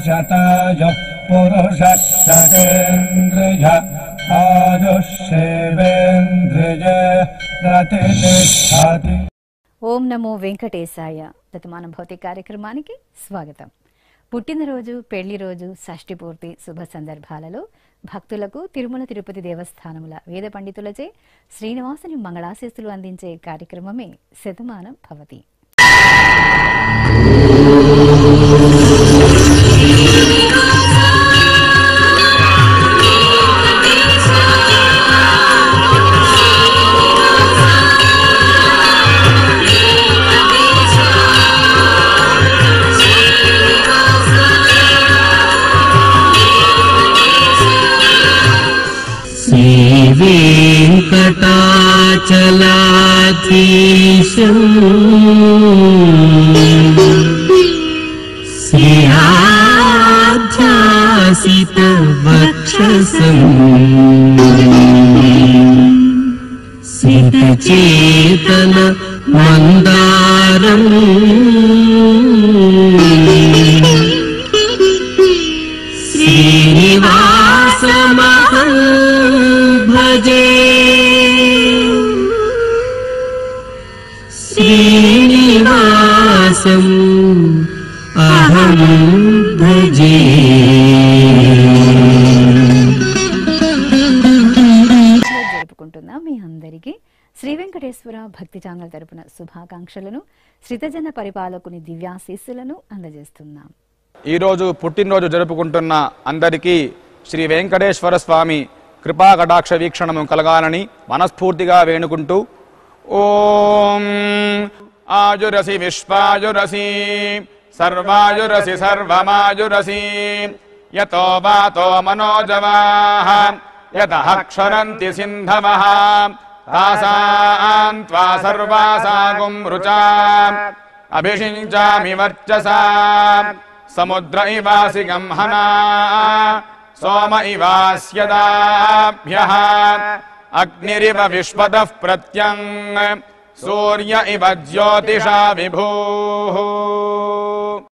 शताय पुरुषः शतेन्द्रिय आयुष्येवेन्द्रिय प्रतिष्ठति। ఓం నమో వెంకటేశాయ. ప్రతిమానం భౌతిక కార్యక్రమానికి స్వాగతం. పుట్టినరోజు, పెళ్లి రోజు, షష్ఠి పూర్తి శుభ సందర్భాలలో భక్తులకు తిరుమల తిరుపతి దేవస్థానముల వేద పండితులచే శ్రీనివాసుని మంగళాశీస్సులు అందించే కార్యక్రమమే శతమానం భవతి. वेंकटाचलाधीशं श्रीयाध्यासितवक्षसं सितचेतन मंदारं श्रीनिवासमहं भजे श्रीनिवासम् अहं भजे। జరుపుకుంటున్నా మీ అందరికీ శ్రీ వెంకటేశ్వర భక్తి ఛానల్ తరపున శుభాకాంక్షలను, శ్రితజన పరిపాలకుని దివ్యాశీస్సులను అందజేస్తున్నాం. ఈరోజు పుట్టినరోజు జరుపుకుంటున్న అందరికీ శ్రీ వెంకటేశ్వర స్వామి కృపా కటాక్ష వీక్షణము కలగాలని మనస్ఫూర్తిగా వేణుకుంటూ ఓం ఆయురసి విశ్వాయురసి సర్వాయురసి సర్వమాయురసి యతో వాతో మనోజవాః యతః క్షరంతి సింధవః తాసాం త్వా సర్వాసాగుం రుచాం అభిషించామి వర్చసా సముద్ర ఇవాసి గంహనా సోమ ఇవాస్యదాభ్యః అగ్నిరివ విశ్వతః ప్రత్యంగ్ సూర్య ఇవ జ్యోతిషా విభూః.